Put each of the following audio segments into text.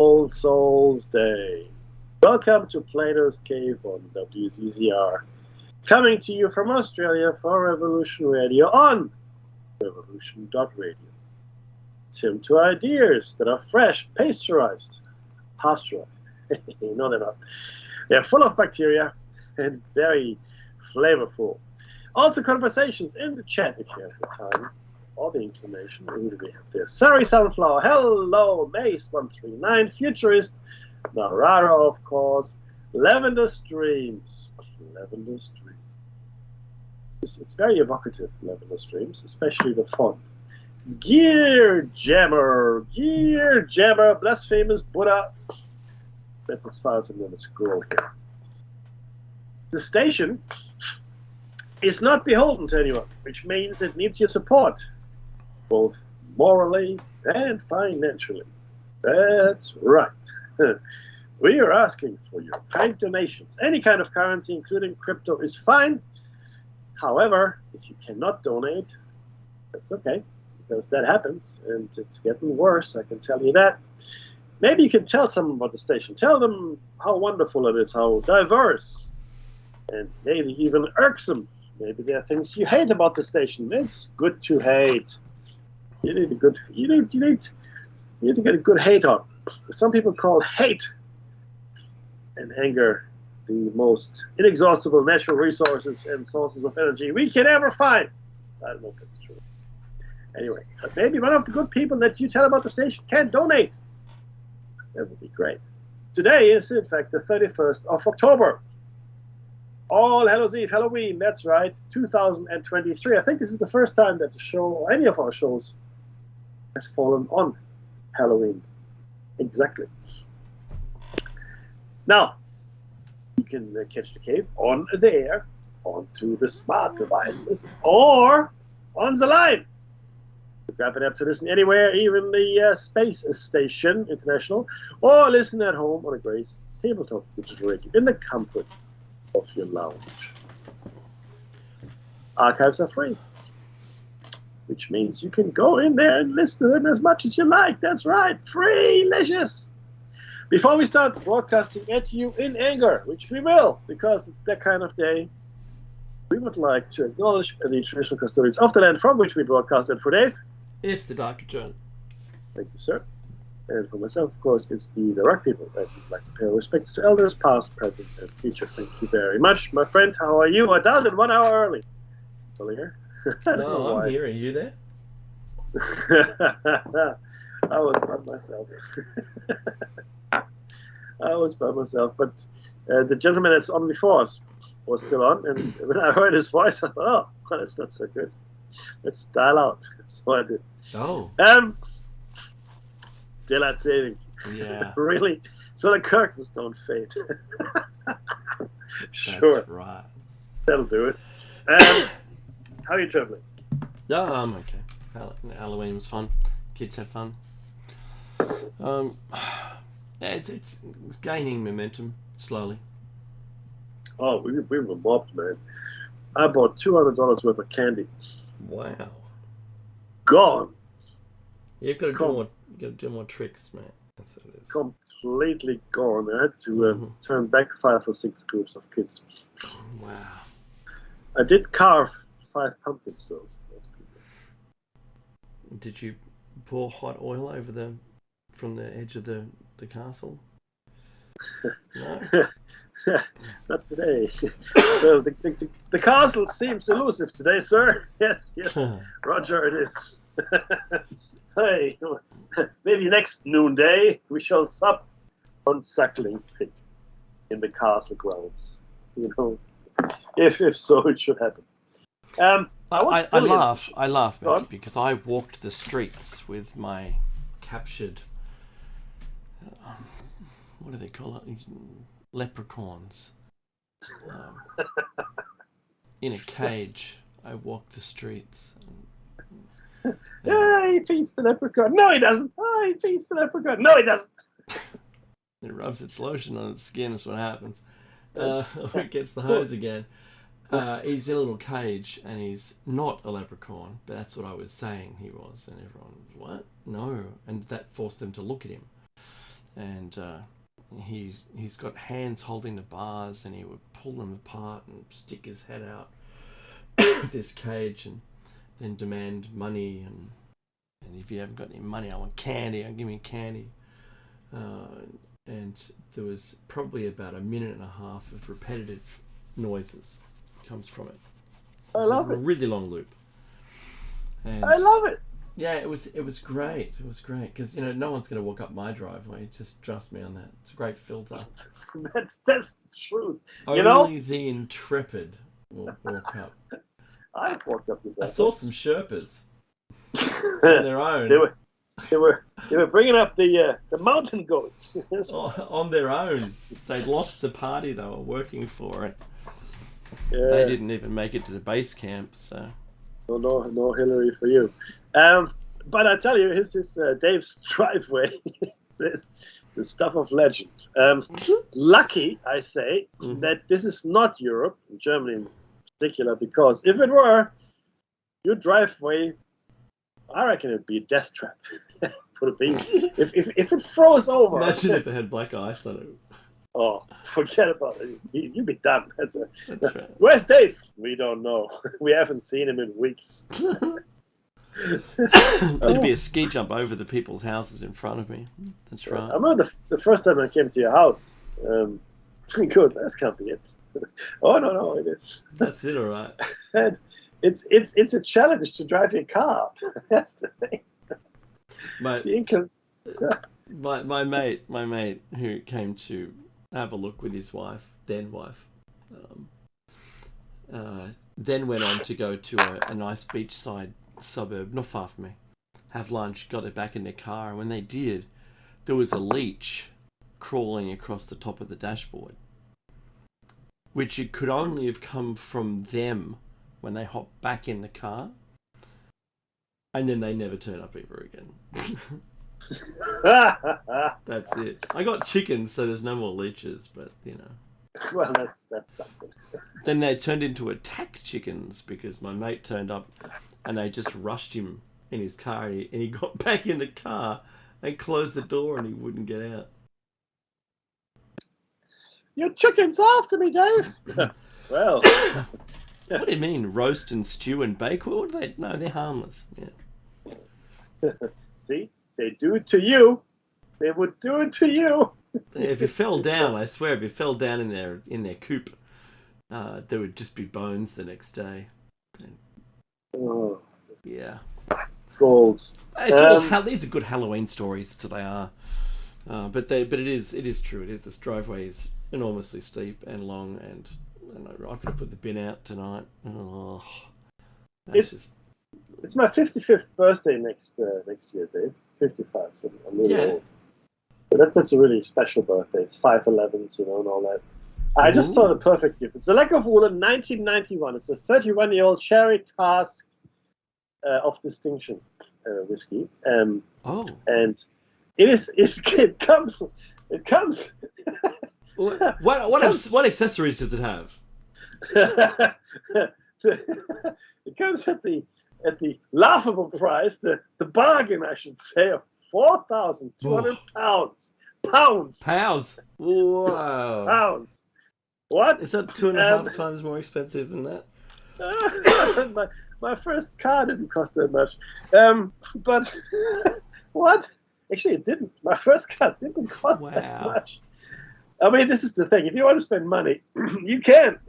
All Souls Day. Welcome to Plato's Cave on WZZR. Coming to you from Australia for Revolution Radio on revolution.radio. Tim to ideas that are fresh, pasteurized. No, they're not. They're full of bacteria and very flavorful. Also, conversations in the chat if you have the time or the inclination. Who do we have there? Sorry, Sunflower. Hello, Mace139. Futurist. Narara, of course. Lavender Streams. Lavender Streams. It's very evocative, Lavender Streams, especially the font. Gear Jammer. Blasphemous Buddha. That's as far as I'm going to scroll here. The station is not beholden to anyone, which means it needs your support, both morally and financially. That's right. We are asking for your kind donations. Any kind of currency, including crypto, is fine. However, if you cannot donate, that's okay, because that happens, and it's getting worse, I can tell you that. Maybe you can tell someone about the station. Tell them how wonderful it is, how diverse, and maybe even irksome. Maybe there are things you hate about the station. It's good to hate. You need to get a good hate on. Some people call hate and anger the most inexhaustible natural resources and sources of energy we can ever find. I don't know if that's true. Anyway, but maybe one of the good people that you tell about the station can donate. That would be great. Today is, in fact, the 31st of October. All Hallows Eve, Halloween, that's right, 2023. I think this is the first time that the show, or any of our shows, has fallen on Halloween. Exactly. Now, you can catch the cave on the air, onto the smart devices, or on the line. Grab an app to listen anywhere, even the Space Station International, or listen at home on a Grace tabletop digital radio in the comfort of your lounge. Archives are free, which means you can go in there and listen to them as much as you like. That's right, free-licious. Before we start broadcasting at you in anger, which we will, because it's that kind of day, we would like to acknowledge the traditional custodians of the land from which we broadcast. And for Dave, it's the Dark John. Thank you, sir. And for myself, of course, it's the rock people. I'd like to pay our respects to elders, past, present, and future. Thank you very much. My friend, how are you? I dialed in 1 hour early. Still here? No, I'm here. Are you there? I was by myself. But the gentleman that's on before us was still on, and when I heard his voice, I thought, oh, that's not so good. Let's dial out. So I did. Oh. Daylight saving. Yeah. Really? So the curtains don't fade. Sure. That's right. That'll do it. How are you traveling? No, I'm okay. Halloween was fun. Kids had fun. It's gaining momentum slowly. Oh, we were mobbed, man. I bought $200 worth of candy. Wow. Gone. You've got to do more tricks, man. That's what it is. Completely gone. I had to turn back 5 or 6 groups of kids. Wow. I did carve 5 pumpkins, though. That's pretty good. Did you pour hot oil from the edge of the castle? No? Not today. Well, the castle seems elusive today, sir. Yes. Roger, it is. Hey, maybe next noonday we shall sup on suckling pig in the castle grounds. You know, if so, it should happen. I laugh, Mickey, because I walked the streets with my captured. What do they call it? Leprechauns. In a cage, I walked the streets. Yeah, he feeds the leprechaun. No, he doesn't. Oh, he feeds the leprechaun. No, he doesn't. It rubs its lotion on its skin. That's what happens. It gets the hose again. He's in a little cage, and he's not a leprechaun, but that's what I was saying he was. And everyone was, what? No. And that forced them to look at him. and he's got hands holding the bars, and he would pull them apart and stick his head out of this cage, and then demand money, and if you haven't got any money, I want candy. Give me candy. And there was probably about a minute and a half of repetitive noises comes from it. I love it. A really long loop. And I love it. yeah, it was great. It was great because no one's going to walk up my driveway. Just trust me on that. It's a great filter. That's the truth. Only the intrepid will walk up. I've walked up with that. I saw some Sherpas on their own. They were bringing up the mountain goats. On their own. They'd lost the party they were working for, and Yeah. they didn't even make it to the base camp. So No Hillary for you. But I tell you, his Dave's driveway is the stuff of legend. Lucky, I say, that this is not Europe, Germany in particular, because if it were, your driveway, I reckon it'd be a death trap. Would it be? If it froze over. imagine if it had black ice on it. Oh, forget about it. You'd be done. That's right. Where's Dave? We don't know. We haven't seen him in weeks. There'd be a ski jump over the people's houses in front of me. That's right. I remember the first time I came to your house. Good, that can't be it. Oh no, it is. That's it, all right. And it's a challenge to drive your car. That's the thing. My mate who came to have a look with his wife, then went on to go to a nice beachside suburb, not far from me, have lunch, got it back in their car, and when they did, there was a leech crawling across the top of the dashboard, which it could only have come from them when they hopped back in the car, and then they never turn up ever again. That's it. I got chickens, so there's no more leeches, but Well, that's something. Then they turned into attack chickens because my mate turned up and they just rushed him in his car, and he got back in the car and closed the door and he wouldn't get out. Your chicken's after me, Dave. Well, what do you mean, roast and stew and bake? What do they? No, they're harmless. Yeah. See, they do it to you. They would do it to you. If you fell down, I swear, if you fell down in their coop, there would just be bones the next day. Oh, yeah. Golds. These are good Halloween stories. That's what they are. But it is true. It is. This driveway is enormously steep and long, and I could have put the bin out tonight. Oh, it's my 55th birthday next year, Dave. 55, so I'm really old. But that's a really special birthday. It's 5/11s, and all that. I just saw the perfect gift. It's a Leckerwohlen 1991. It's a 31-year-old Sherry Cask of distinction whiskey. And it comes. What accessories does it have? It comes at the laughable price, the bargain, I should say, of 4,200 pounds. Pounds. Whoa. Pounds. What? Is that 2.5 times more expensive than that? My first car didn't cost that much. But what? Actually, it didn't. My first car didn't cost that much. I mean, this is the thing. If you want to spend money, you can.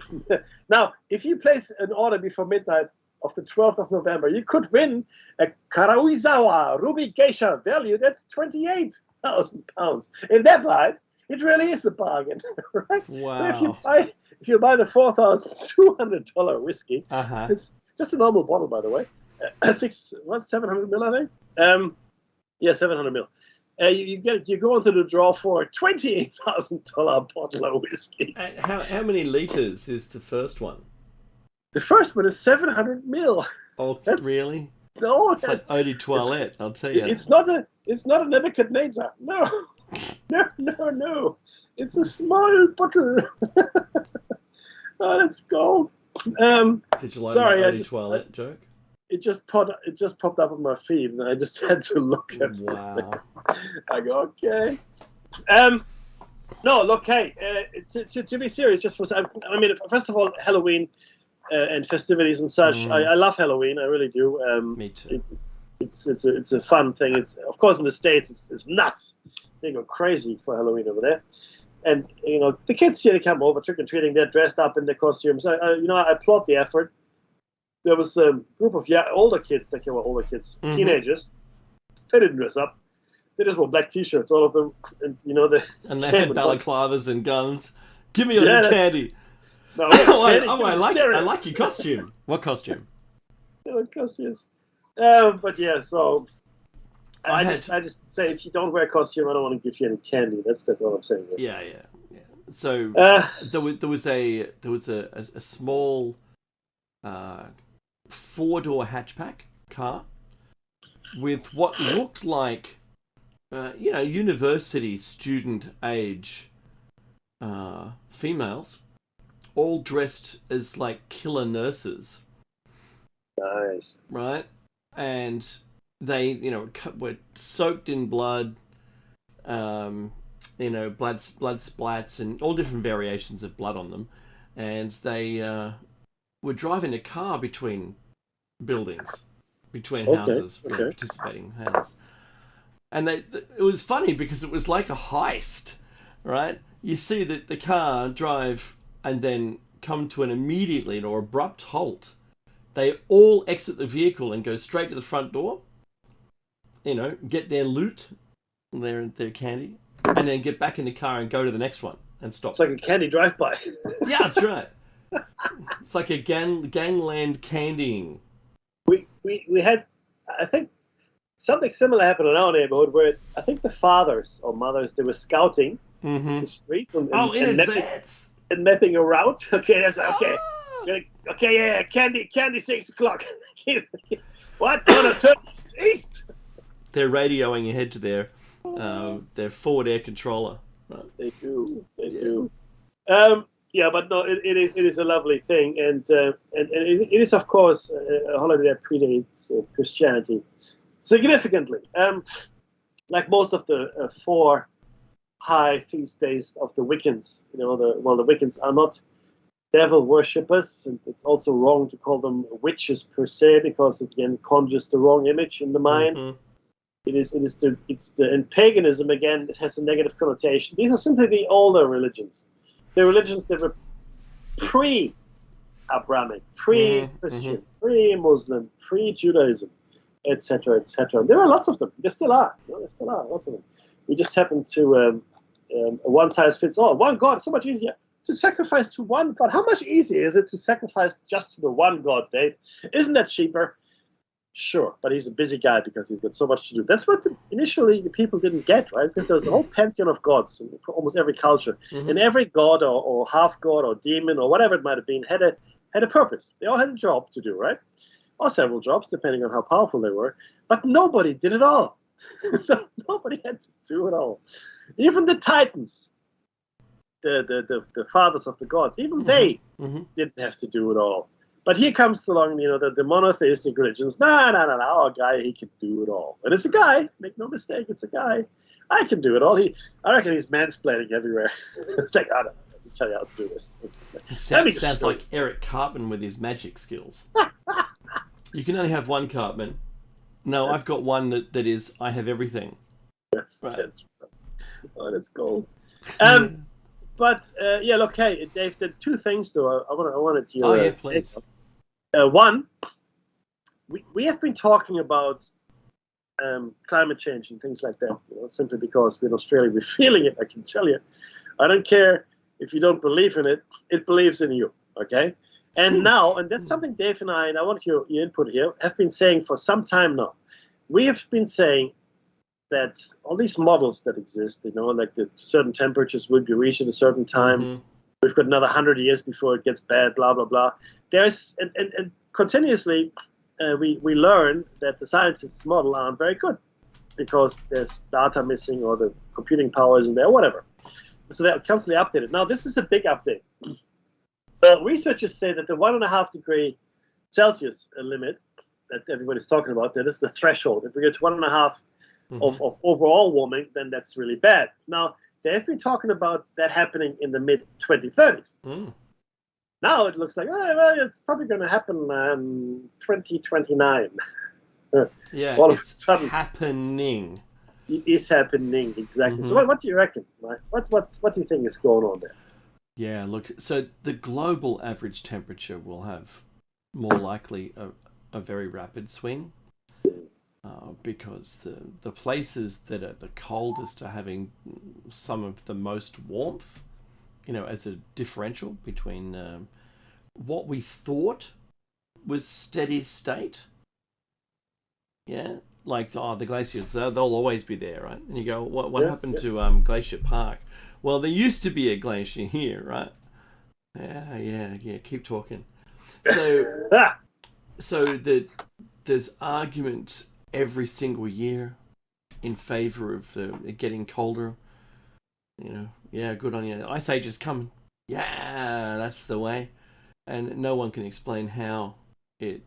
Now, if you place an order before midnight of the 12th of November, you could win a Karaizawa Ruby Geisha valued at 28,000 pounds. In that light, it really is a bargain, right? Wow. So if you buy the $4,200 whiskey, it's just a normal bottle, by the way. 700 ml, I think. 700 ml. You go into the draw for a $28,000 bottle of whiskey. How many liters is the first one? The first one is 700 ml. Oh, really? No, it's like eau de toilette. I'll tell you. It's not a Nebuchadnezzar. No. It's a small bottle. Oh, that's gold. Did you like my eau de toilette joke? It just popped up on my feed, and I just had to look at it. Wow. I go, okay. No, look, hey, to be serious, I mean, first of all, Halloween and festivities and such. Mm, I love Halloween, I really do. me too. It's a fun thing. It's of course in the States it's nuts. They go crazy for Halloween over there. And the kids here, they come over trick or treating. They're dressed up in their costumes. I applaud the effort. There was a group of older kids. They were older kids, teenagers. They didn't dress up. They just wore black T-shirts, all of them. And And they had balaclavas and guns. Give me all Yeah, your candy. no, I like your costume. What costume? costumes. But yeah, so I just say if you don't wear a costume, I don't want to give you any candy. That's all I'm saying. Yeah. So there was a small 4-door hatchback car with what looked like university student age females, all dressed as like killer nurses. Nice. Right? And they, were soaked in blood, blood splats and all different variations of blood on them. And they were driving a car between buildings, between houses, participating houses. And it was funny because it was like a heist, right? You see the car drive and then come to an abrupt halt. They all exit the vehicle and go straight to the front door, get their loot, their candy, and then get back in the car and go to the next one and stop. It's like a candy drive-by. Yeah, that's right. It's like a gangland candying. We had, I think, something similar happened in our neighborhood where I think the fathers or mothers, they were scouting the streets and advance. And mapping a route. Okay, that's okay. Okay, yeah, candy, 6:00. What? No, turn east. They're radioing ahead to their forward air controller. Right? They do. Yeah, but no, it is a lovely thing, and it is of course a holiday that predates Christianity significantly. Like most of the 4 high feast days of the Wiccans, the Wiccans are not devil worshippers, and it's also wrong to call them witches per se because it again conjures the wrong image in the mind. Mm-hmm. In paganism again, it has a negative connotation. These are simply the older religions, the religions that were pre-Abrahamic, pre-Christian, pre-Muslim, pre-Judaism, etc., etc. There are lots of them. There still are. There still are lots of them. We just happen to one size fits all. One God. It's so much easier to sacrifice to one God. How much easier is it to sacrifice just to the one God, Dave? Isn't that cheaper? Sure, but he's a busy guy because he's got so much to do. That's what initially the people didn't get, right? Because there was a whole pantheon of gods in almost every culture. Mm-hmm. And every god or half-god or demon or whatever it might have been had a purpose. They all had a job to do, right? Or several jobs, depending on how powerful they were. But nobody did it all. Nobody had to do it all. Even the Titans, the fathers of the gods, even they didn't have to do it all. But here comes along, the monotheistic religions. No, our guy, he can do it all. And it's a guy, make no mistake, it's a guy. I can do it all. I reckon he's mansplaining everywhere. It's like, I don't know, let me tell you how to do this. It sounds like Eric Cartman with his magic skills. You can only have one Cartman. No, I've got one that is, I have everything. That's gold. But look, hey, Dave, there are 2 things though. I wanted you. Oh yeah, please. One, we have been talking about climate change and things like that. Simply because we're in Australia, we're feeling it. I can tell you. I don't care if you don't believe in it; it believes in you. Okay. And now, and that's something Dave and I want your input here, have been saying for some time now. We have been saying that all these models that exist, like the certain temperatures will be reached at a certain time. Mm-hmm. We've got another 100 years before it gets bad, blah, blah, blah. There's, and continuously, we learn that the scientists' model aren't very good because there's data missing or the computing power isn't there, whatever. So they're constantly updated. Now, this is a big update. Researchers say that the 1.5 degree Celsius limit that everybody's talking about, that is the threshold. If we get to 1.5 of overall warming, then that's really bad. Now, they've been talking about that happening in the mid-2030s. Now it looks like, oh, well, it's probably going to happen 2029. Yeah, all of a it's sudden, happening. It is happening, exactly. So what do you reckon, Mike? What do you think is going on there? Yeah, look, so the global average temperature will have more likely a very rapid swing because the places that are the coldest are having some of the most warmth, as a differential between what we thought was steady state. Yeah, like the glaciers, they'll always be there, right? And you go, what happened to Glacier Park? Well, there used to be a glacier here, right? Yeah. Keep talking. So, there's argument every single year in favor of it getting colder. Yeah, good on you. Ice Age is coming. Yeah, that's the way. And no one can explain how it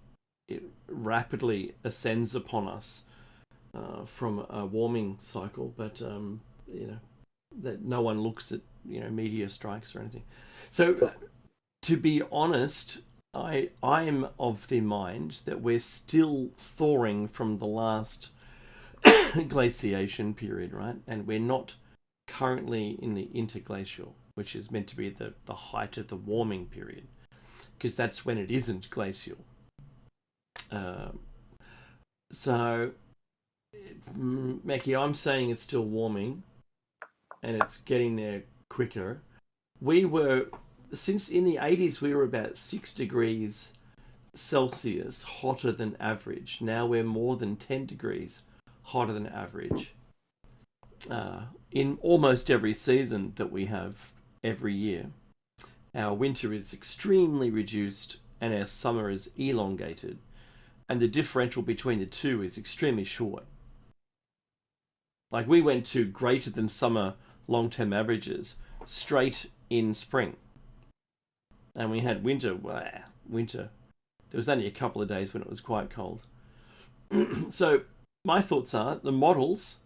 rapidly ascends upon us from a warming cycle, but that no one looks at meteor strikes or anything. So to be honest, I am of the mind that we're still thawing from the last glaciation period, right? And we're not currently in the interglacial, which is meant to be the height of the warming period, because that's when it isn't glacial. So, Mackie, I'm saying it's still warming, and it's getting there quicker. Since in the 80s, we were about 6 degrees Celsius hotter than average. Now we're more than 10 degrees hotter than average. In almost every season that we have every year, our winter is extremely reduced and our summer is elongated. And the differential between the two is extremely short. Like, we went to greater than summer long-term averages straight in spring. And we had winter. There was only a couple of days when it was quite cold. So my thoughts are the models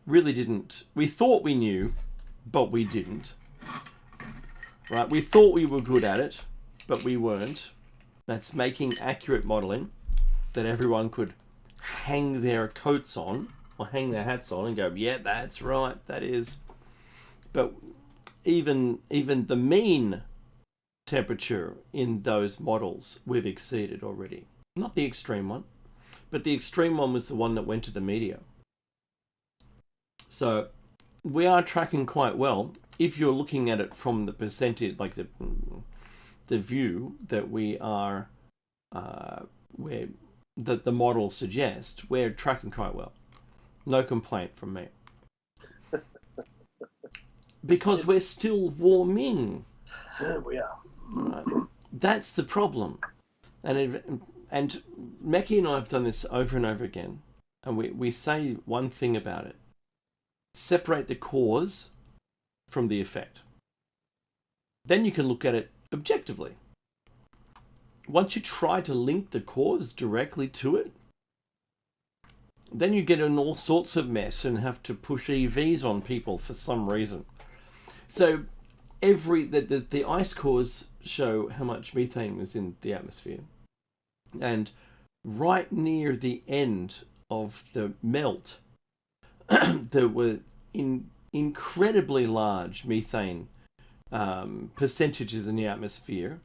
really didn't. We thought we knew, but we didn't. Right? We thought we were good at it, but we weren't. That's making accurate modeling that everyone could hang their coats on or hang their hats on and go, yeah, that's right, that is. But even the mean temperature in those models we've exceeded already. Not the extreme one, but the extreme one was the one that went to the media. So we are tracking quite well if you're looking at it from the percentage, like the view that we are that the model suggests. We're tracking quite well. No complaint from me. Because we're still warming. We are. Right. That's the problem. And Mackie and I have done this over and over again. And we say one thing about it. Separate the cause from the effect. Then you can look at it objectively. Once you try to link the cause directly to it, then you get in all sorts of mess and have to push EVs on people for some reason. So the ice cores show how much methane was in the atmosphere. And right near the end of the melt, there were incredibly large methane percentages in the atmosphere,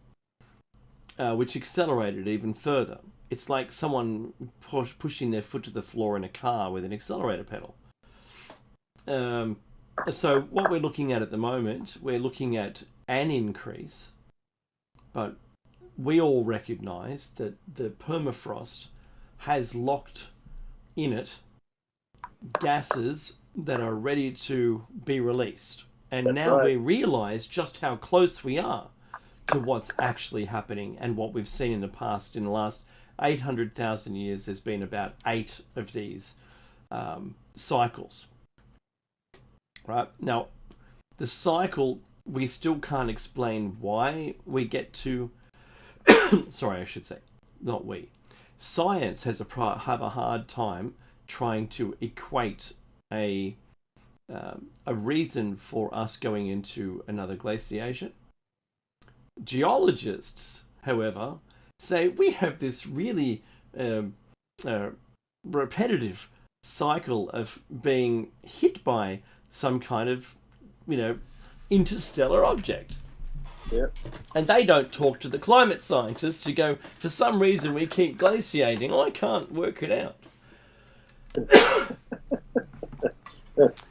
which accelerated even further. It's like someone pushing their foot to the floor in a car with an accelerator pedal. So what we're looking at the moment, we're looking at an increase, but we all recognise that the permafrost has locked in it gases that are ready to be released. And now we realise just how close we are to what's actually happening and what we've seen in the past. In the last 800,000 years, there's been about 8 of these cycles. Right? Now, the cycle, we still can't explain why we get to... Sorry, I should say, not we. Science have a hard time trying to equate a reason for us going into another glaciation. Geologists, however, say we have this really repetitive cycle of being hit by some kind of, interstellar object. Yeah. And they don't talk to the climate scientists to go, for some reason we keep glaciating. I can't work it out.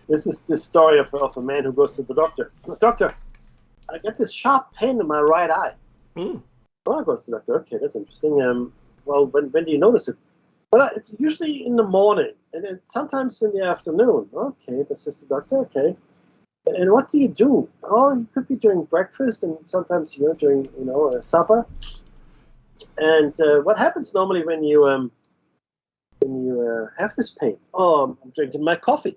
This is the story of a man who goes to the doctor. Doctor, I get this sharp pain in my right eye. Mm. Well, I go to the doctor. Okay, that's interesting. Well, when do you notice it? Well, it's usually in the morning, and then sometimes in the afternoon. Okay, this is the doctor. Okay. And what do you do? Oh, it could be during breakfast, and sometimes during supper. And what happens normally when you have this pain? Oh, I'm drinking my coffee.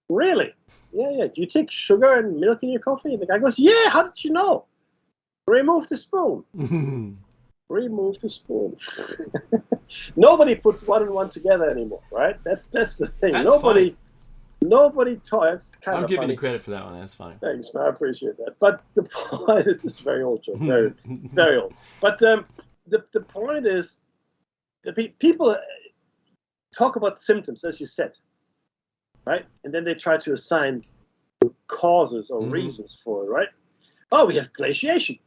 Really? Yeah. Do you take sugar and milk in your coffee? And the guy goes, yeah. How did you know? Remove the spoon. Remove the spoon. Nobody puts one and one together anymore, right? That's the thing. That's funny. Nobody talks. I'm giving you credit for that one. That's funny. Thanks, man. I appreciate that. But the point is, this is very old joke, very, very old. But the point is, people talk about symptoms, as you said, right? And then they try to assign causes or reasons for it, right? Oh, we have glaciation.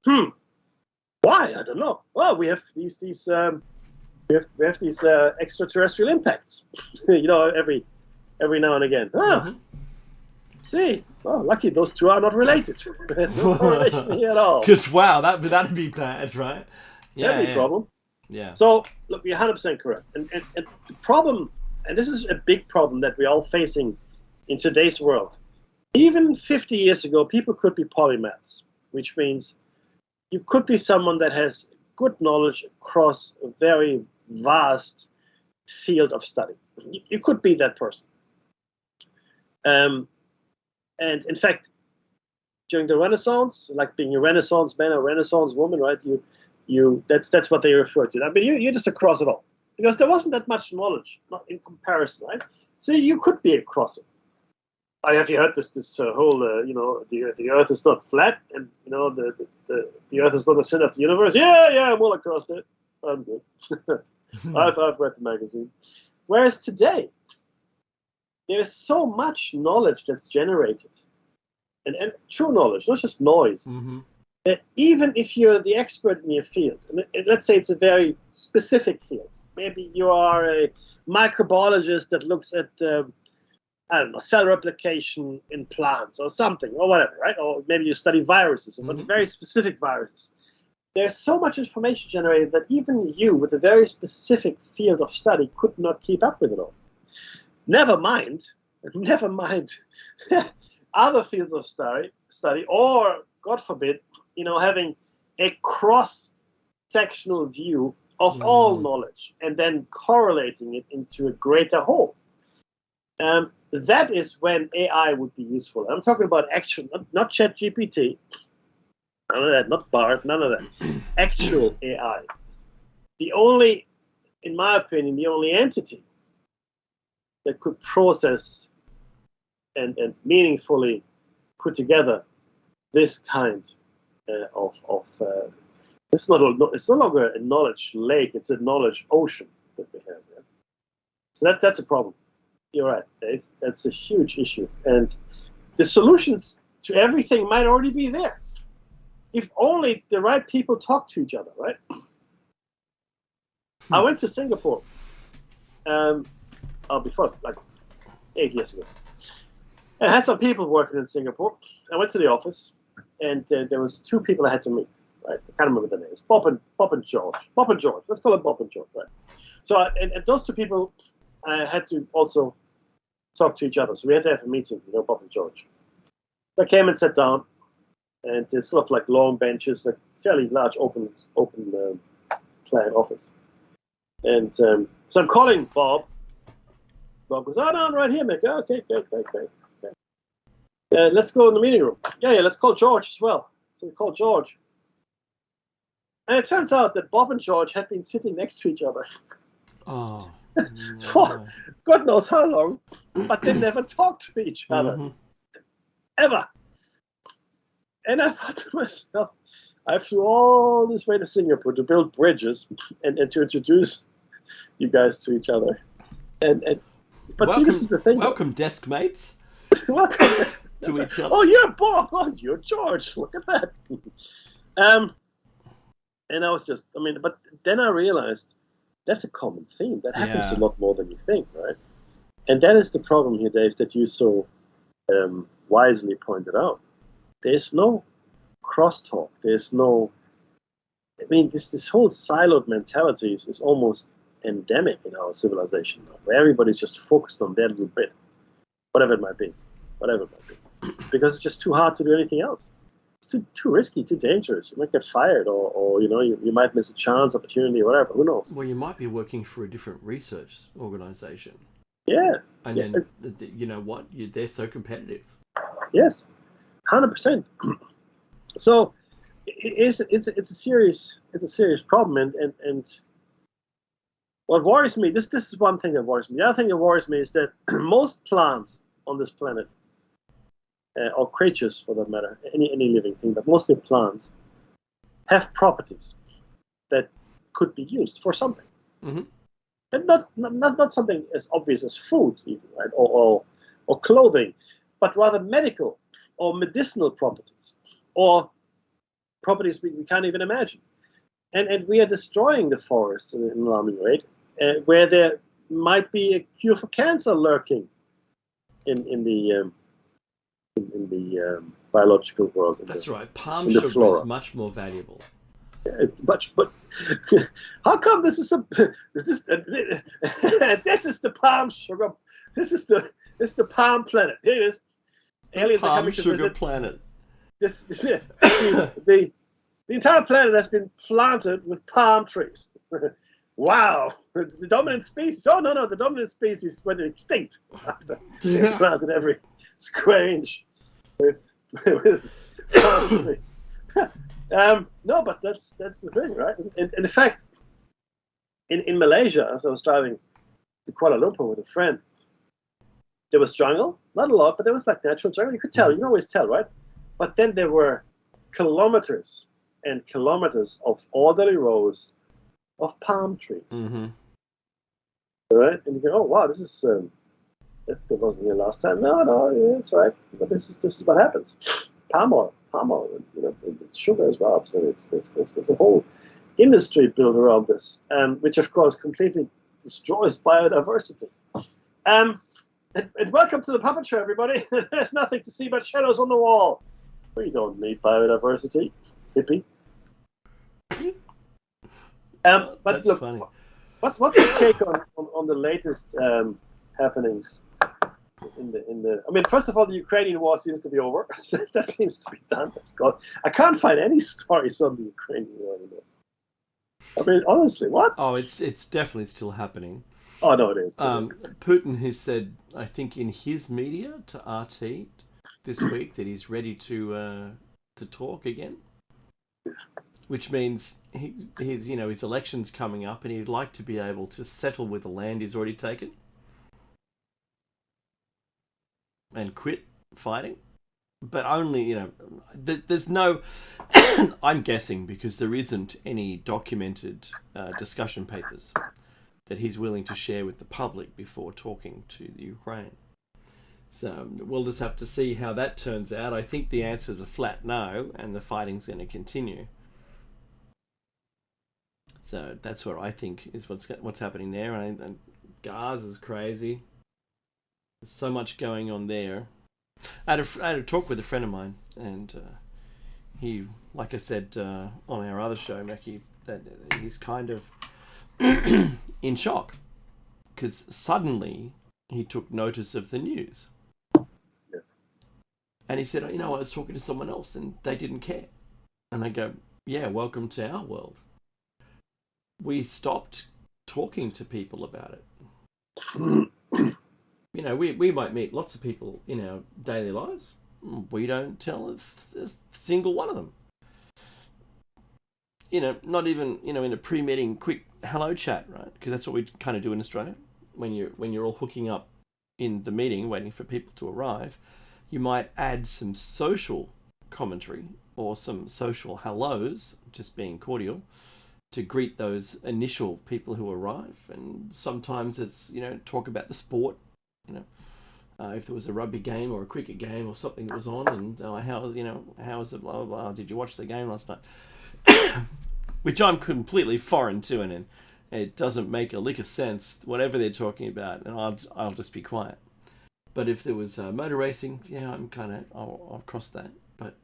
Why? I don't know. Well, we have these extraterrestrial impacts. Every now and again. See, well, lucky those two are not related. There's no correlation here at all. Because wow, that'd be bad, right? That'd be a problem. Yeah. So look, you're 100% correct. And the problem, and this is a big problem that we're all facing in today's world. Even 50 years ago, people could be polymaths, which means you could be someone that has good knowledge across a very vast field of study. You could be that person. And in fact, during the Renaissance, like being a Renaissance man or Renaissance woman, right? That's what they refer to. I mean, you're just across it all because there wasn't that much knowledge, not in comparison, right? So you could be across it. Have you heard this whole the Earth is not flat, and the Earth is not the center of the universe? Yeah, I'm all across it. I'm good. I've read the magazine. Whereas today, there is so much knowledge that's generated, and true knowledge, not just noise. That even if you're the expert in your field, and let's say it's a very specific field, maybe you are a microbiologist that looks at cell replication in plants or something or whatever, right? Or maybe you study viruses, but very specific viruses. There's so much information generated that even you, with a very specific field of study, could not keep up with it all. Never mind other fields of study, or God forbid, having a cross-sectional view of all knowledge and then correlating it into a greater whole. That is when AI would be useful. I'm talking about actual, not ChatGPT, none of that, not BART, none of that. Actual AI. In my opinion, the only entity that could process and meaningfully put together this kind of it's no longer a knowledge lake, it's a knowledge ocean that we have. Yeah? So that's a problem. You're right, Dave. That's a huge issue. And the solutions to everything might already be there. If only the right people talk to each other, right? I went to Singapore before, like 8 years ago. And I had some people working in Singapore. I went to the office, and there was two people I had to meet. Right? I can't remember their names. Bob and George. Bob and George. Let's call them Bob and George. Right? So, and those two people, I had to also talk to each other. So we had to have a meeting, Bob and George. So I came and sat down, and there's sort of like long benches, like fairly large open plan office. And so I'm calling Bob. Bob goes, oh, no, I'm right here, Mick. Oh, okay. Let's go in the meeting room. Yeah, let's call George as well. So we called George. And it turns out that Bob and George had been sitting next to each other. Oh. for God knows how long, but they never talked to each other. Mm-hmm. Ever. And I thought to myself, I flew all this way to Singapore to build bridges and to introduce you guys to each other. But see, this is the thing. Welcome, desk mates. Welcome to each other. Oh, you're Bob. Oh, you're George. Look at that. And I was just, but then I realized that's a common theme. That happens a lot more than you think, right? And that is the problem here, Dave, that you so wisely pointed out. There's no crosstalk. There's no. This whole siloed mentality is almost endemic in our civilization now, where everybody's just focused on their little bit, whatever it might be, because it's just too hard to do anything else. It's too risky, too dangerous. You might get fired, or you might miss a chance, opportunity, or whatever. Who knows? Well, you might be working for a different research organization. Yeah. And then you know what? They're so competitive. Yes, 100%. So it's a serious problem, and what worries me, this is one thing that worries me. The other thing that worries me is that most plants on this planet, or creatures for that matter, any living thing, but mostly plants, have properties that could be used for something. Mm-hmm. And not something as obvious as food, even, right? Or clothing, but rather medical or medicinal properties, or properties we can't even imagine. And we are destroying the forests at an alarming rate, where there might be a cure for cancer lurking in the biological world. That's right. Palm sugar is much more valuable. But how come this is the palm sugar? This is the palm planet. Here it is. Aliens are coming to visit. Palm sugar planet. The entire planet has been planted with palm trees. Wow, the dominant species. Oh no, the dominant species went extinct after they planted every square inch with palm trees. No, but that's the thing, right? And in fact, in Malaysia, as I was driving to Kuala Lumpur with a friend, there was jungle, not a lot, but there was like natural jungle. You could tell, you can always tell, right? But then there were kilometers and kilometers of orderly rows of palm trees. Mm-hmm. Right? And you go, oh wow, this is that wasn't here last time. No, yeah, that's right. But this is what happens. Palm oil, it's sugar as well. So there's a whole industry built around this, which of course completely destroys biodiversity. And welcome to the puppet show, everybody. There's nothing to see but shadows on the wall. We don't need biodiversity, hippie. But that's look, funny. What's your take on the latest happenings in the? First of all, the Ukrainian war seems to be over. That seems to be done. That's gone. I can't find any stories on the Ukrainian war anymore. Honestly, what? Oh, it's definitely still happening. Oh no, it is. Putin has said, I think, in his media to RT this week that he's ready to talk again, which means his election's coming up, and he'd like to be able to settle with the land he's already taken and quit fighting. But only, there's no. I'm guessing because there isn't any documented discussion papers that he's willing to share with the public before talking to the Ukraine. So we'll just have to see how that turns out. I think the answer is a flat no, and the fighting's going to continue. So that's what I think is what's happening there. And Gaza's crazy. There's so much going on there. I had a talk with a friend of mine, and he, like I said on our other show, Mackie, that he's kind of in shock because suddenly he took notice of the news. Yeah. And he said, I was talking to someone else and they didn't care. And I go, yeah, welcome to our world. We stopped talking to people about it. We might meet lots of people in our daily lives. We don't tell a single one of them. Not even, in a pre-meeting quick hello chat, right? Because that's what we kind of do in Australia. When you're all hooking up in the meeting, waiting for people to arrive, you might add some social commentary or some social hellos, just being cordial, to greet those initial people who arrive. And sometimes it's, talk about the sport, if there was a rugby game or a cricket game or something that was on, and how was it, blah blah blah, did you watch the game last night? Which I'm completely foreign to, and it doesn't make a lick of sense whatever they're talking about, and I'll just be quiet. But if there was motor racing, I'll cross that. But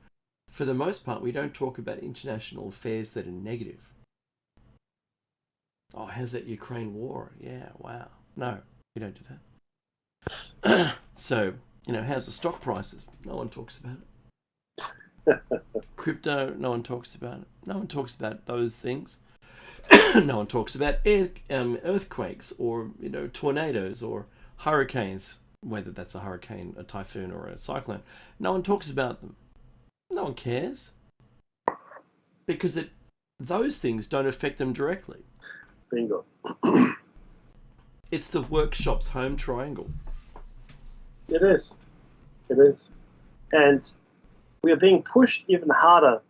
for the most part, we don't talk about international affairs that are negative. Oh, how's that Ukraine war? Yeah, wow. No, we don't do that. So, how's the stock prices? No one talks about it. Crypto, no one talks about it. No one talks about those things. No one talks about earthquakes or, tornadoes or hurricanes, whether that's a hurricane, a typhoon, or a cyclone. No one talks about them. No one cares. Because those things don't affect them directly. Bingo. It's the workshop's home triangle. It is. It is. And we are being pushed even harder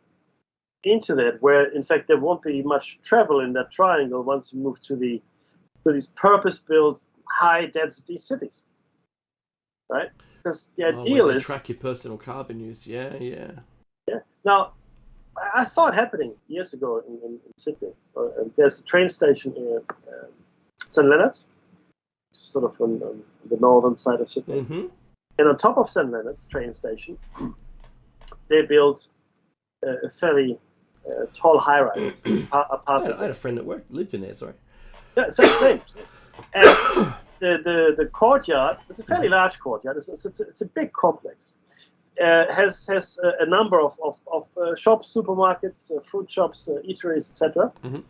into that, where in fact there won't be much travel in that triangle once you move to these purpose-built, high-density cities, right? Because the ideal is track your personal carbon use. Yeah. Now, I saw it happening years ago in Sydney. There's a train station in St. Leonard's, sort of on the northern side of Sydney. Mm-hmm. And on top of St. Leonard's train station, they built a fairly tall high-rise apartment. I had a friend that lived in there. Sorry. Yeah, same. And the courtyard is a fairly large courtyard. It's a big complex. Has a number of shops, supermarkets, fruit shops, eateries, etc. Mm-hmm.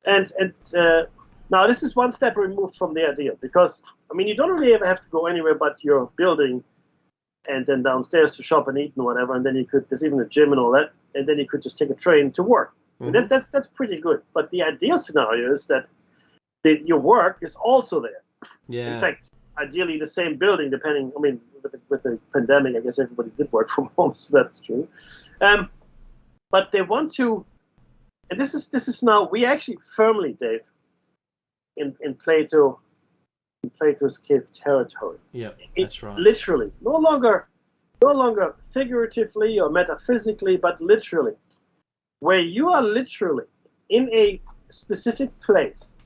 And now this is one step removed from the ideal, because you don't really ever have to go anywhere but your building, and then downstairs to shop and eat and whatever, and then there's even a gym and all that, and then you could just take a train to work. Mm-hmm. That's pretty good. But the ideal scenario is that your work is also there. Yeah. In fact, ideally the same building, depending. With the pandemic, I guess everybody did work from home, so that's true. But they want to, and this is now, we actually firmly, Dave, in Plato's cave territory. Yeah, that's right. Literally, no longer figuratively or metaphysically, but literally, where you are literally in a specific place,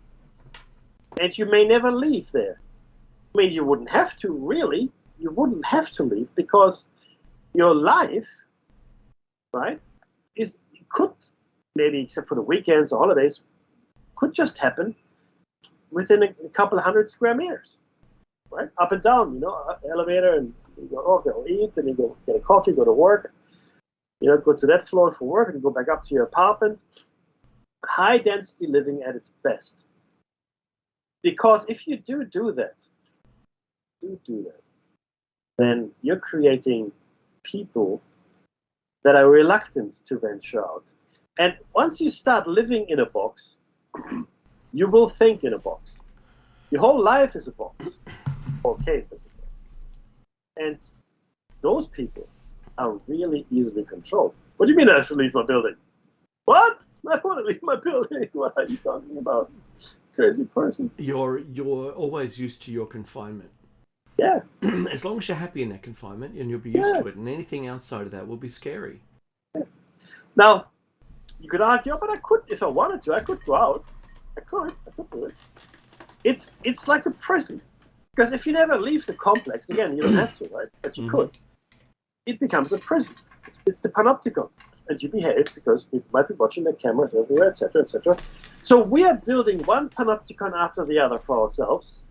and you may never leave there. You wouldn't have to, really. You wouldn't have to leave, because your life, right, could, maybe except for the weekends or holidays, could just happen within a couple of 100 square meters, right? Up and down, elevator, and you go eat, then you go get a coffee, go to work, go to that floor for work, and go back up to your apartment. High density living at its best. Because if you do that, then you're creating people that are reluctant to venture out. And once you start living in a box, you will think in a box. Your whole life is a box, or cave is a box. And those people are really easily controlled. What do you mean I have to leave my building? What? I want to leave my building. What are you talking about? Crazy person. You're always used to your confinement. Yeah. As long as you're happy in that confinement, and you'll be used to it, and anything outside of that will be scary. Yeah. Now, you could argue, but I could, if I wanted to, I could go out. I could do it. It's like a prison. Because if you never leave the complex, again, you don't have to, right? But you could. It becomes a prison. It's the panopticon. And you behave because people might be watching their cameras everywhere, etc., etc. So we are building one panopticon after the other for ourselves.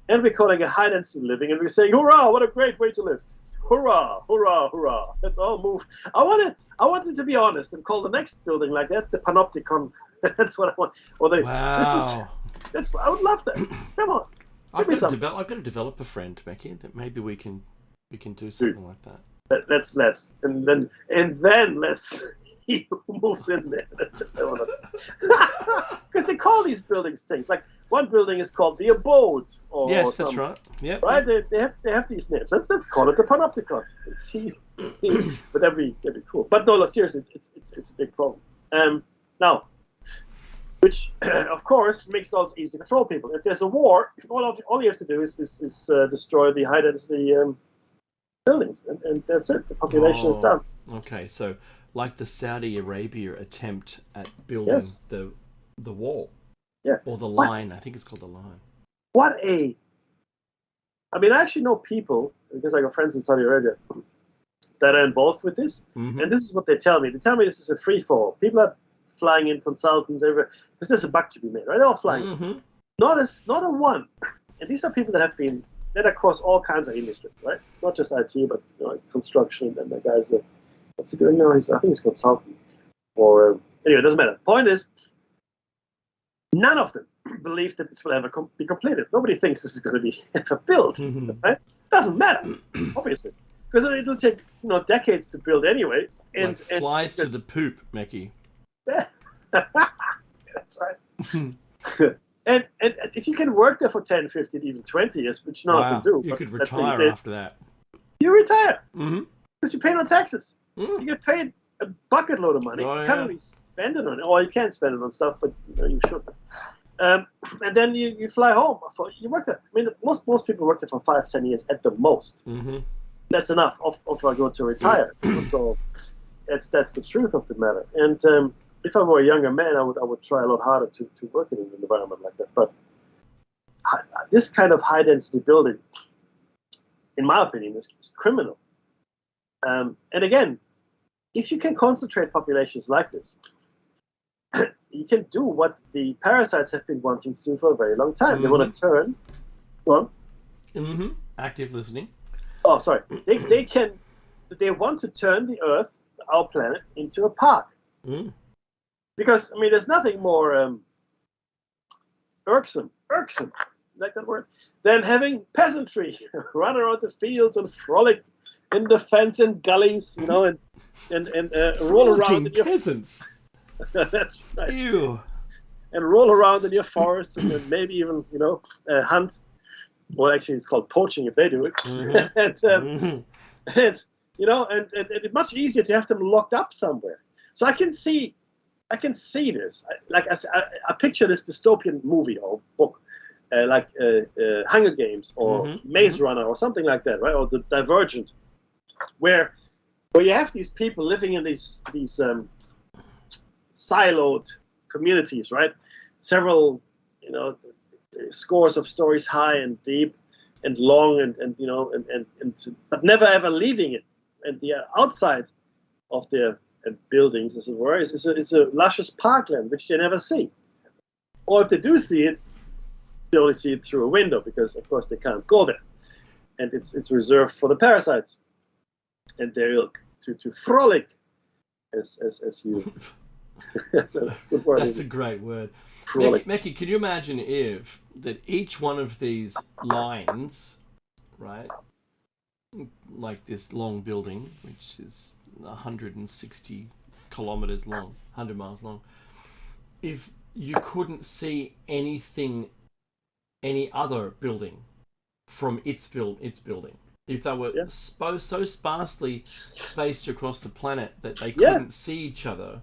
And we're calling it high-density living, and we're saying, hurrah, what a great way to live. Hurrah, hurrah, hurrah. Let's all move. I wanted to be honest and call the next building like that the panopticon. That's what I want. Wow. I would love that. Come on. I've got to develop a friend, Becky, that maybe we can do something like that. Let's and then let's see who moves in there. That's just because they call these buildings things. Like one building is called the abode, or Yes, that's right. Yep. Right? They have these names. Let's call it the panopticon. Let's see, but that'd be cool. But no, seriously, it's a big problem. Now, which of course makes it also easy to control people. If there's a war, all you have to do is destroy the high density buildings, and that's it. The population is done. Okay, so like the Saudi Arabia attempt at building the wall, or the line. I think it's called the line. I mean, I actually know people, because I got friends in Saudi Arabia, that are involved with this, and this is what they tell me. They tell me this is a free fall. People are flying in, consultants, everywhere, because there's a buck to be made, right? They're all flying. Not a one. And these are people that have been across all kinds of industries, right? Not just IT, but like construction. And the guy's what's he doing now? I think he's a consultant. Or anyway, it doesn't matter. Point is, none of them believe that this will ever be completed. Nobody thinks this is going to be ever built. Right? Doesn't matter, obviously, because it'll take decades to build anyway. And flies to the poop, Mackie. That's right. And if you can work there for 10, 15, even 20 years, which none of them do. You could retire after that. You retire. Because you pay no taxes. You get paid a bucket load of money. You can't really spend it on it. Or you can spend it on stuff, but you should. And then you fly home. You work there. I mean, most people work there for 5, 10 years at the most. That's enough if I go to retire. So that's the truth of the matter. And if I were a younger man, I would try a lot harder to work in an environment like that. But this kind of high density building, in my opinion, is criminal. And again, if you can concentrate populations like this, you can do what the parasites have been wanting to do for a very long time. They want to turn. Go on. Active listening. Oh, sorry. They want to turn the Earth, our planet, into a park. Because, I mean, there's nothing more irksome, like that word, than having peasantry run around the fields and frolic in the fence and gullies, and roll around in your peasants. That's right. Ew. And roll around in your forests and then maybe even, hunt. Well, actually, it's called poaching if they do it. And it's much easier to have them locked up somewhere. So I can see this. I picture this dystopian movie or book, like Hunger Games or Maze Runner or something like that, right? Or The Divergent, where you have these people living in these siloed communities, right? Several, scores of stories high and deep and long and but never ever leaving it. And the outside of their buildings, as it were, is a luscious parkland which they never see. Or if they do see it, they only see it through a window because, of course, they can't go there. And it's reserved for the parasites. And they're to frolic, as you. that's a good word. That's a great word. Mackie, can you imagine if that each one of these lines, right, like this long building, which is 160 kilometers long, 100 miles long, if you couldn't see any other building from its building, if they were so sparsely spaced across the planet that they couldn't see each other,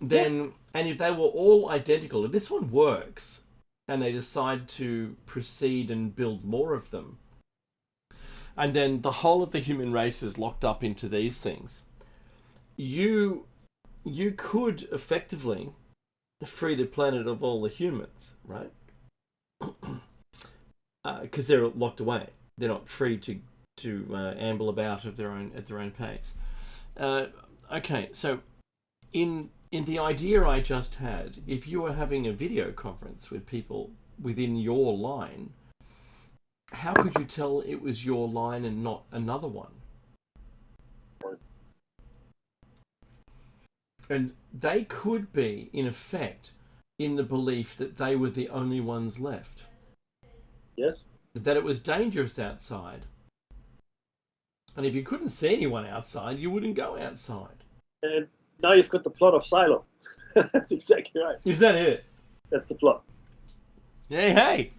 then and if they were all identical, if this one works and they decide to proceed and build more of them, and then the whole of the human race is locked up into these things, you could effectively free the planet of all the humans, right? Because they're locked away. They're not free to amble about at their own pace. Okay, so in the idea I just had, if you were having a video conference with people within your line, how could you tell it was your line and not another one? And they could be, in effect, in the belief that they were the only ones left. Yes. That it was dangerous outside. And if you couldn't see anyone outside, you wouldn't go outside. And now you've got the plot of Silo. That's exactly right. Is that it? That's the plot. Hey, hey.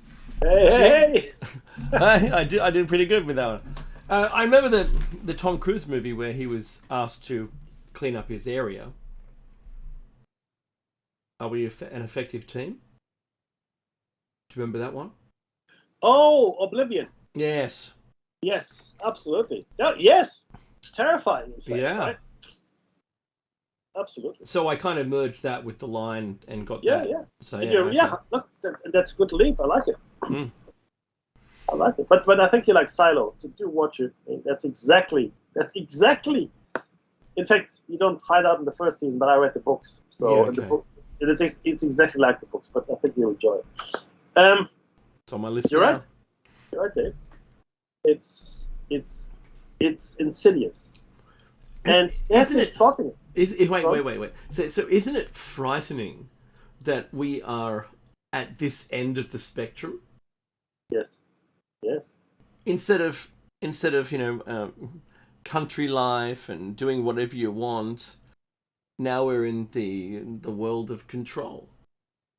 Hey. I did pretty good with that one. I remember the Tom Cruise movie where he was asked to clean up his area. Are we an effective team? Do you remember that one? Oh, Oblivion. Yes. Yes, absolutely. Yeah, yes. Terrifying, in fact, Yeah. right? Absolutely. So I kind of merged that with the line and got Yeah, that. yeah. So And okay. look, that's a good leap. I like it. Mm. I like it. But I think you like Silo. Do watch it. That's exactly. In fact, you don't find out in the first season, but I read the books. So Yeah, in the okay. book, it's exactly like the books. But I think you'll enjoy it. It's on my list You're now. right. You're right, Dave. It's insidious. And Isn't it? talking. Wait. So isn't it frightening that we are at this end of the spectrum? Yes. Yes. Instead of country life and doing whatever you want, now we're in the world of control.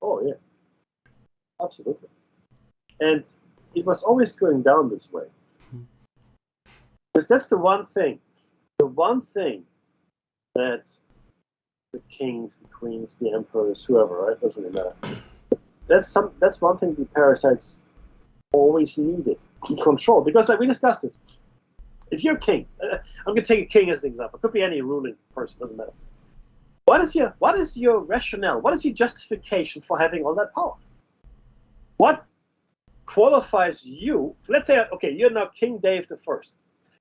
Oh yeah. Absolutely. And it was always going down this way. Because that's the one thing that the kings, the queens, the emperors, whoever, right? Doesn't really matter. That's one thing the parasites always needed to control. Because like we discussed this, if you're a king, I'm going to take a king as an example. It could be any ruling person, doesn't matter. What is your rationale? What is your justification for having all that power? What qualifies you? Let's say, okay, you're now King Dave the First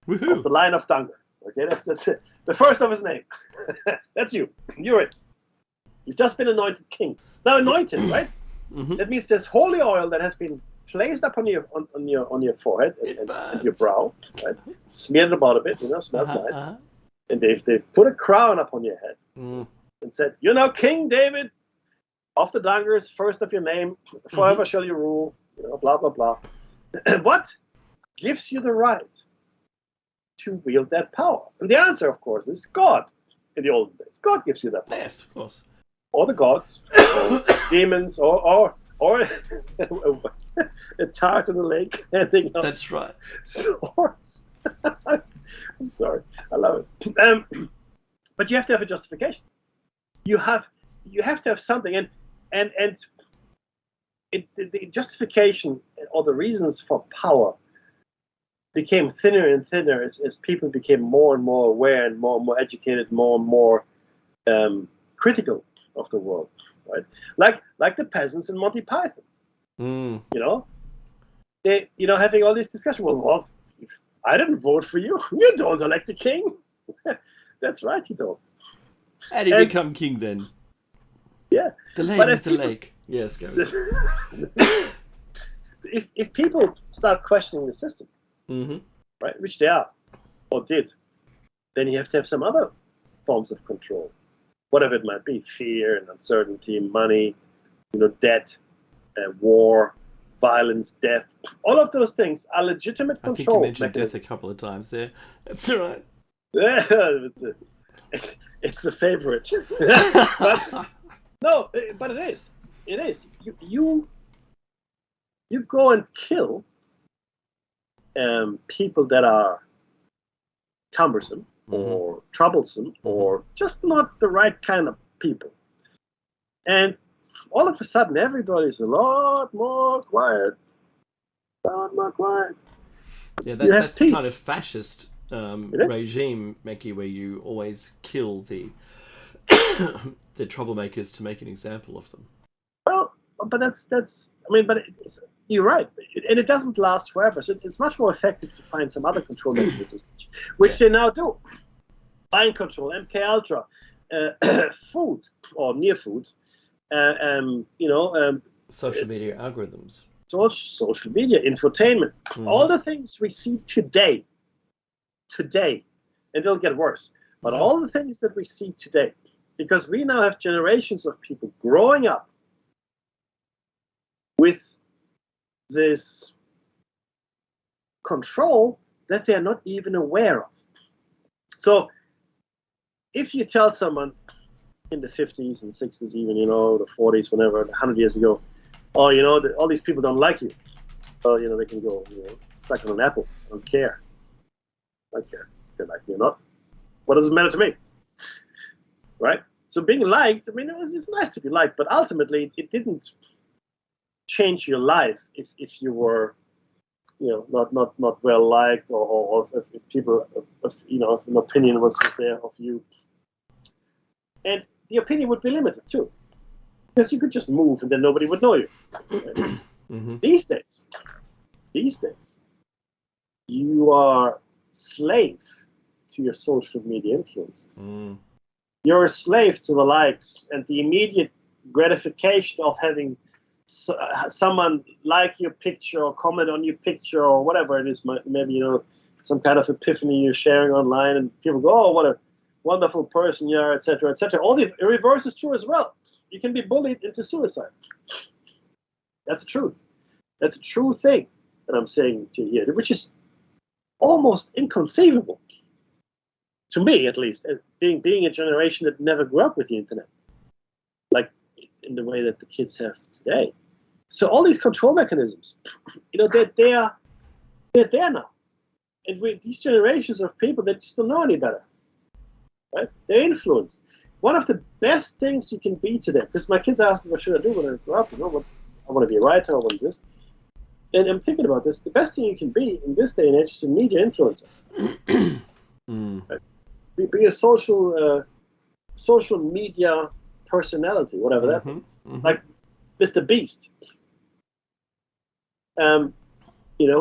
of the line of Dungar. Okay, that's it. The first of his name. That's you. You're it. You've just been anointed king. Now anointed, right? Mm-hmm. That means there's holy oil that has been placed up on your forehead and your brow, right? Smeared about a bit, smells nice. And they've put a crown up on your head and said, "You're now King David of the Dungers, first of your name, forever shall you rule." Blah blah blah. What gives you the right to wield that power? And the answer, of course, is God. In the olden days, God gives you that power. Yes, of course. Or the gods, or demons, or a tart in the lake. Anything else. That's right. Swords. I'm sorry. I love it. But you have to have a justification. You have to have something, and the justification or the reasons for power became thinner and thinner as people became more and more aware and more educated, more and more critical of the world, right? Like the peasants in Monty Python. They having all this discussion. Well, I didn't vote for you. You don't elect a king. That's right, you don't. How did you become king then? Yeah. The lady with the lake. Yes, go. If people start questioning the system, right, which they are or did, then you have to have some other forms of control, whatever it might be: fear and uncertainty, money, debt, war, violence, death. All of those things are legitimate control. I think you mentioned death a couple of times there. That's all right. It's a favorite. But it is. It is. You go and kill people that are cumbersome or troublesome or just not the right kind of people. And all of a sudden, everybody's a lot more quiet. Yeah, that's the kind of fascist regime, Meki, where you always kill the the troublemakers to make an example of them. Well, but but you're right, and it doesn't last forever. So it's much more effective to find some other control mechanisms, which they now do. Mind control, MK Ultra, food or near food, social media algorithms, social media, infotainment, all the things we see today, and it'll get worse. But all the things that we see today, because we now have generations of people growing up with this control that they're not even aware of. So if you tell someone in the 50s and 60s, even, the 40s, whenever, 100 years ago, oh, all these people don't like you. Well, they can go, suck on an apple. I don't care. I don't care if they like me or not. What does it matter to me? Right? So being liked, it's nice to be liked, but ultimately it didn't change your life if you were, not well liked, or if people, if an opinion was there of you. And the opinion would be limited too, because you could just move and then nobody would know you. Right? Mm-hmm. These days, you are slave to your social media influences. Mm. You're a slave to the likes and the immediate gratification of having someone like your picture or comment on your picture or whatever it is. Maybe, some kind of epiphany you're sharing online, and people go, oh, what a wonderful person you are, etc., etc. All the reverse is true as well. You can be bullied into suicide. That's the truth. That's a true thing that I'm saying to you here, which is almost inconceivable, to me at least, being a generation that never grew up with the internet, like in the way that the kids have today. So all these control mechanisms, they're there now. And with these generations of people, they just don't know any better. Right? They're influenced. One of the best things you can be today, because my kids ask me, what should I do when I grow up? I want to be a writer, I want to do this. And I'm thinking about this. The best thing you can be in this day and age is a media influencer. Right? Be a social media personality, whatever that means. Mm-hmm. Like Mr. Beast.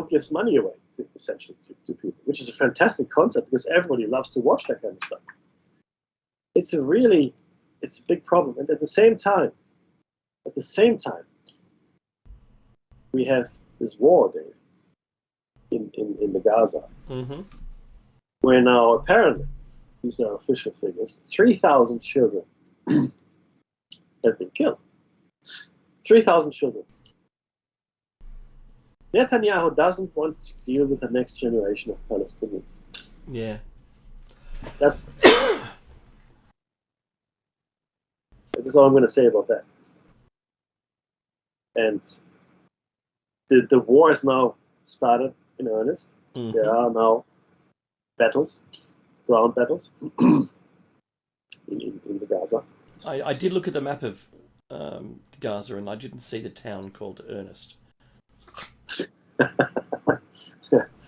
Gives money away essentially to people, which is a fantastic concept because everybody loves to watch that kind of stuff. It's a big problem. And at the same time, we have this war, Dave, in the Gaza, where now apparently, these are official figures, 3,000 children have been killed. 3,000 children. Netanyahu doesn't want to deal with the next generation of Palestinians. Yeah. That's all I'm going to say about that. And the war is now started in earnest. Mm-hmm. There are now battles, ground battles in the Gaza. I did look at the map of Gaza, and I didn't see the town called Ernest.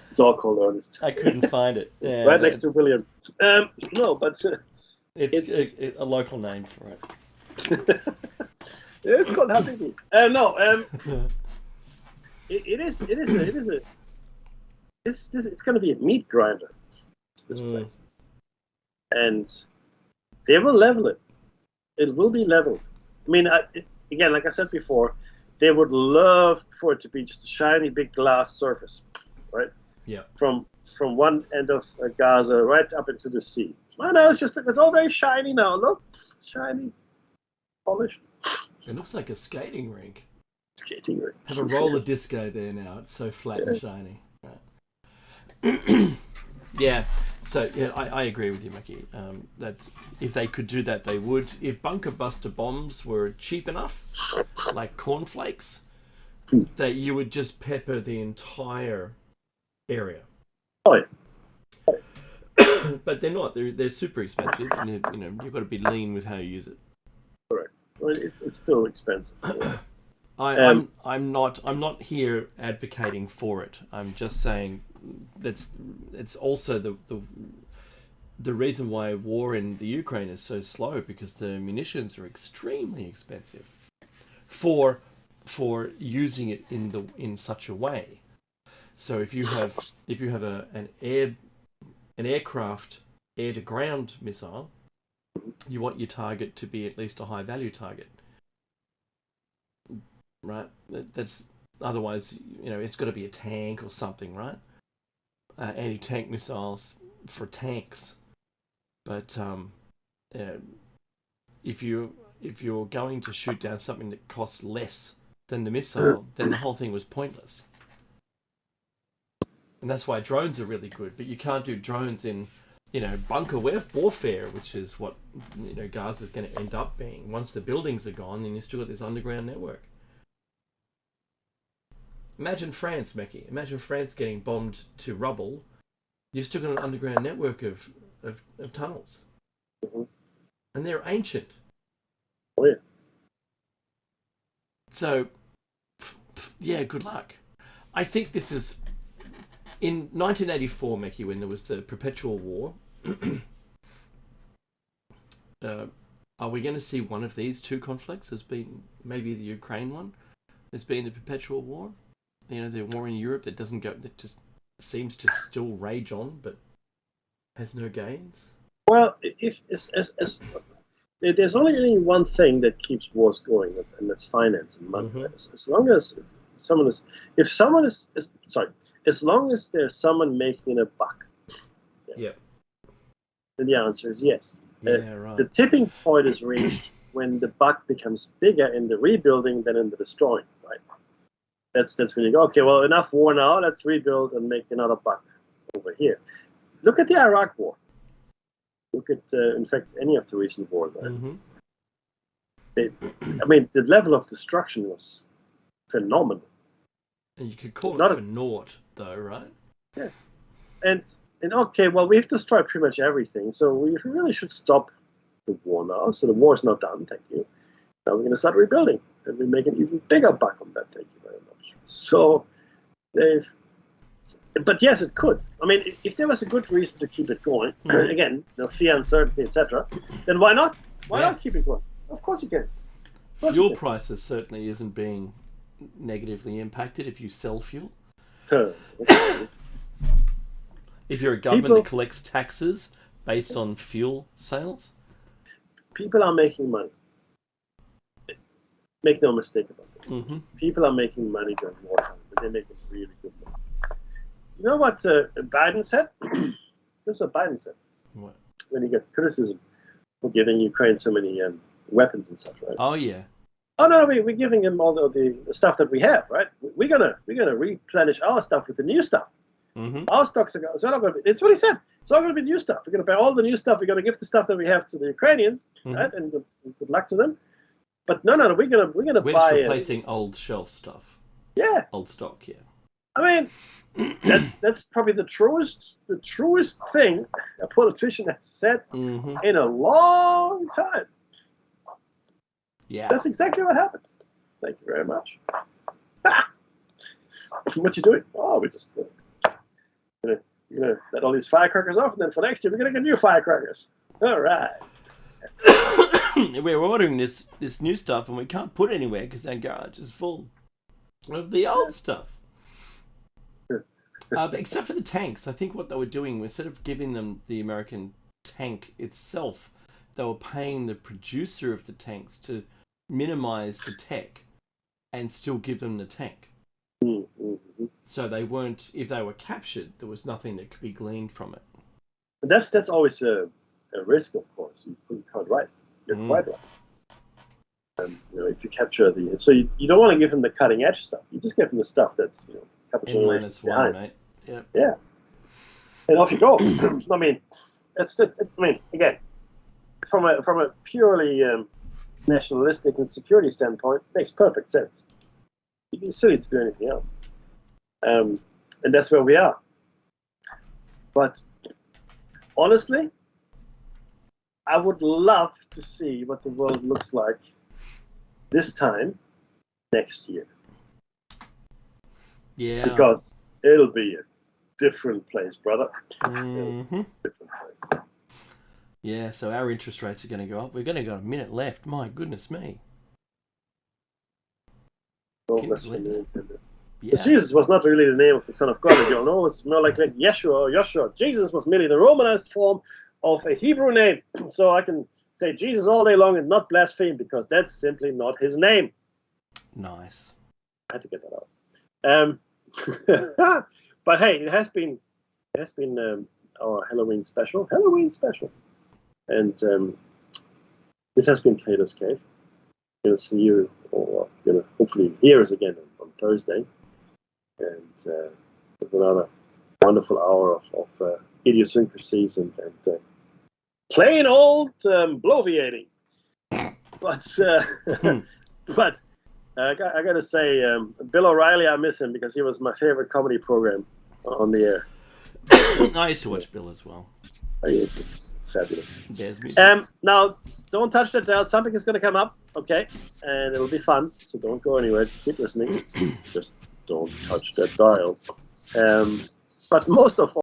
It's all called Ernest. I couldn't find it. Yeah, right next to William. No, but it's a local name for it. It's called Habibi. It's going to be a meat grinder, this place. And they will level it. It will be leveled. Again, like I said before, they would love for it to be just a shiny big glass surface, right? Yeah. From one end of Gaza right up into the sea. Well, no, it's all very shiny now. Look, it's shiny, polished. It looks like a skating rink. Skating rink. Have a roller disco there now. It's so flat and shiny. Right. Yeah. So yeah, I agree with you, Mickey. That if they could do that, they would. If bunker buster bombs were cheap enough, like cornflakes, that you would just pepper the entire area. Oh yeah. But they're not. They're super expensive, and you've got to be lean with how you use it. Correct. Well, it's still expensive. Yeah. I'm not here advocating for it. I'm just saying it's also the reason why war in the Ukraine is so slow, because the munitions are extremely expensive for using it in such a way. So if you have an aircraft air to ground missile, you want your target to be at least a high value target, right? That's otherwise it's got to be a tank or something, right? Anti-tank missiles for tanks, but if you're going to shoot down something that costs less than the missile, then the whole thing was pointless. And that's why drones are really good, but you can't do drones in bunker warfare, which is what Gaza's going to end up being. Once the buildings are gone, then you still got this underground network. Imagine France, Mekki. Imagine France getting bombed to rubble. You've still got an underground network of tunnels. Mm-hmm. And they're ancient. Oh, yeah. So, yeah, good luck. I think this is... In 1984, Mekki, when there was the Perpetual War, are we going to see one of these two conflicts as being maybe the Ukraine one as being the Perpetual War? The war in Europe that just seems to still rage on, but has no gains. Well, if there's only really one thing that keeps wars going, and that's finance and money. Mm-hmm. As long as as long as there's someone making a buck. Yeah. Then the answer is yes. Right. The tipping point is reached when the buck becomes bigger in the rebuilding than in the destroying. Right. That's when you go, okay, well, enough war now. Let's rebuild and make another buck over here. Look at the Iraq War. Look at, in fact, any of the recent wars. Mm-hmm. The level of destruction was phenomenal. And you could call it for naught, though, right? Yeah. And okay, well, we've destroyed pretty much everything, so we really should stop the war now. So the war is not done, thank you. Now we're going to start rebuilding, and we make an even bigger buck on that, thank you very much. So but yes, it could. I mean, if there was a good reason to keep it going, again, fear, uncertainty, etc., then why not? Why not keep it going? Of course you can. Fuel prices certainly isn't being negatively impacted if you sell fuel. If you're a government that collects taxes based on fuel sales, people are making money. Make no mistake about this. Mm-hmm. People are making money during wartime, but they're making really good money. You know what Biden said? This is what Biden said. What? When he got criticism for giving Ukraine so many weapons and stuff, right? Oh yeah. Oh no, we're giving him all the stuff that we have, right? We're gonna replenish our stuff with the new stuff. Mm-hmm. Our stocks are not going to be. It's what he said. It's not going to be new stuff. We're going to buy all the new stuff. We're going to give the stuff that we have to the Ukrainians, right? And good luck to them. But no, we're gonna we're buy. We're replacing old shelf stuff. Yeah. Old stock. Yeah. I mean, that's probably the truest thing a politician has said in a long time. Yeah. That's exactly what happens. Thank you very much. What you doing? Oh, we're just gonna let all these firecrackers off, and then for next year we're gonna get new firecrackers. All right. We're ordering this new stuff, and we can't put it anywhere because our garage is full of the old stuff. Except for the tanks, I think what they were doing, instead of giving them the American tank itself, they were paying the producer of the tanks to minimize the tech and still give them the tank. Mm-hmm. So they weren't, if they were captured, there was nothing that could be gleaned from it. But that's always a risk, of course. You can't write. You're quite right. If you capture so you don't want to give them the cutting edge stuff. You just give them the stuff that's a couple generations behind. Mate. Yeah. Yeah. And off you go. I mean, again, from a purely nationalistic and security standpoint, it makes perfect sense. It'd be silly to do anything else. And that's where we are. But honestly, I would love to see what the world looks like this time next year. Yeah. Because it'll be a different place, brother. Mm-hmm. Different place. Yeah, so our interest rates are going to go up. We're going to go a minute left. My goodness me. Because Jesus was not really the name of the Son of God, as you all know. It was more like Yeshua or Joshua. Jesus was merely the Romanized form of a Hebrew name. So I can say Jesus all day long and not blaspheme, because that's simply not his name. Nice. I had to get that out. But hey, it has been our Halloween special. And this has been Platos Cave. I'm going to see you, or going to hopefully hear us again on Thursday. And with another wonderful hour of idiosyncrasies and plain old bloviating. But but I got to say, Bill O'Reilly, I miss him because he was my favorite comedy program on the air. I used to watch Bill as well. He is just fabulous. There's music. Now, don't touch that dial. Something is going to come up, okay? And it'll be fun, so don't go anywhere. Just keep listening. Just don't touch that dial. But most of